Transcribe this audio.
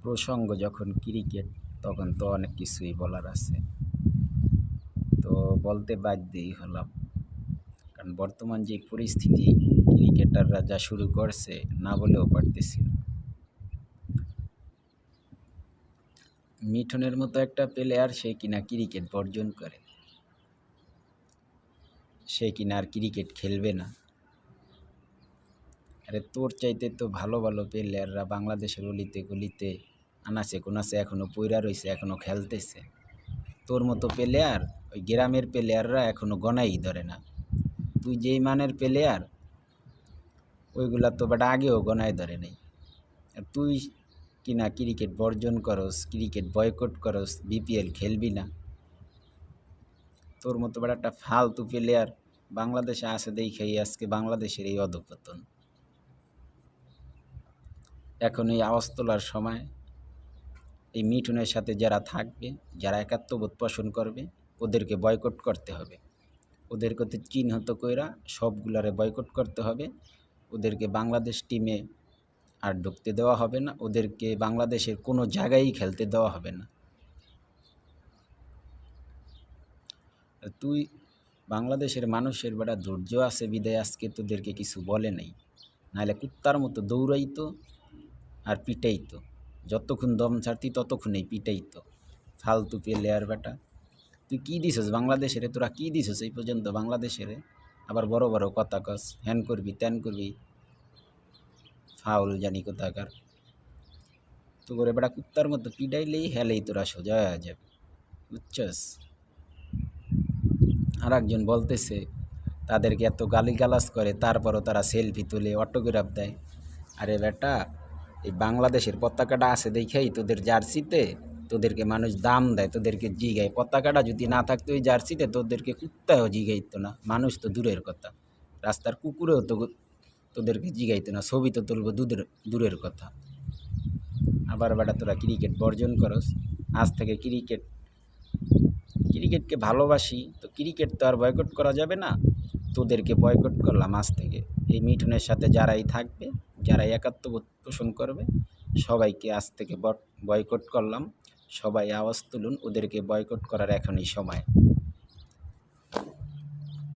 প্রসঙ্গ যখন ক্রিকেট, তখন তো অনেক কিছুই বলার আছে। তো বলতে বাধ্যই হলাম, কারণ বর্তমান যে পরিস্থিতি, ক্রিকেটাররা যা শুরু করছে না বলেও পারতেছি না। মিঠুনের মতো একটা প্লেয়ার, সে কিনা ক্রিকেট বর্জন করে, সে কিনা আর ক্রিকেট খেলবে না। আরে তোর চাইতে তো ভালো ভালো প্লেয়াররা বাংলাদেশের অলিতে গলিতে আনাচে কোনাচে এখনও পইরা রয়েছে, এখনও খেলতেছে। তোর মতো প্লেয়ার ওই গ্রামের প্লেয়াররা এখনও গনাই ধরে না। তুই যেই মানের প্লেয়ার, ওইগুলা তো বাট আগেও গনায় ধরে নাই। আর তুই কিনা ক্রিকেট বর্জন করস, ক্রিকেট বয়কট করস, বিপিএল খেলবি না। তোর মতো বড় একটা ফালতু প্লেয়ার বাংলাদেশে আসে দেখেই আজকে বাংলাদেশের এই অধঃপতন। এখন এই আওয়াজ তোলার সময় এই মিঠুনের সাথে যারা থাকবে, যারা একাত্মবোধ পোষণ করবে, ওদেরকে বয়কট করতে হবে। ওদেরকে তো চিহ্নিত কইরা সবগুলারে বয়কট করতে হবে। ওদেরকে বাংলাদেশ টিমে আর ঢুকতে দেওয়া হবে না, ওদেরকে বাংলাদেশের কোনো জায়গায়ই খেলতে দেওয়া হবে না। তুই বাংলাদেশের মানুষের বেটা ধৈর্য আছে বিদায় আজকে তোদেরকে কিছু বলে নাই, নাহলে কুত্তার মতো দৌড়াইতো আর পিটাইতো। যতক্ষণ দম ছাড়তি ততক্ষণেই পিটাইতো। ফালতু প্লেয়ার বেটা, তুই কী দিছস বাংলাদেশের? তোরা কী দিছস এই পর্যন্ত বাংলাদেশের? আবার বড় বড় কথা কস, হ্যান করবি ত্যান করবি, ফাউল জানি কোথাকার। তো করে বেটা কুত্তার মতো পিটাইলেই হেলেই তোরা সোজা হয়ে যাবে, বুঝছস? আর একজন বলতেছে তাদেরকে এত গালিগালাজ করে, তারপরও তারা সেলফি তুলে অটোগ্রাফ দেয়। আরে বেটা, এই বাংলাদেশের পতাকাটা আছে দেখেই তোদের জার্সিতে তোদেরকে মানুষ দাম দেয়, তোদেরকে জিগায়। পতাকাটা যদি না থাকতো ওই জার্সিতে, তোদেরকে কুত্তায়ও জিগাইতো না, মানুষ তো দূরের কথা, রাস্তার কুকুরেও তো তোদেরকে জিগাইতো না, ছবি তো তুলবো দূরের কথা। আবার বেটা তোরা ক্রিকেট বর্জন করস। আজ থেকে ক্রিকেটকে ভালোবাসি, তো ক্রিকেট তো আর বয়কট করা যাবে না। তোদেরকে বয়কট করলাম আজ থেকে। এই মিঠুনের সাথে যারাই থাকবে, যারাই একাত্মবোধ পোষণ করবে, সবাইকে আজ থেকে বয়কট করলাম। সবাই আওয়াজ তুলুন, ওদেরকে বয়কট করার এখনই সময়।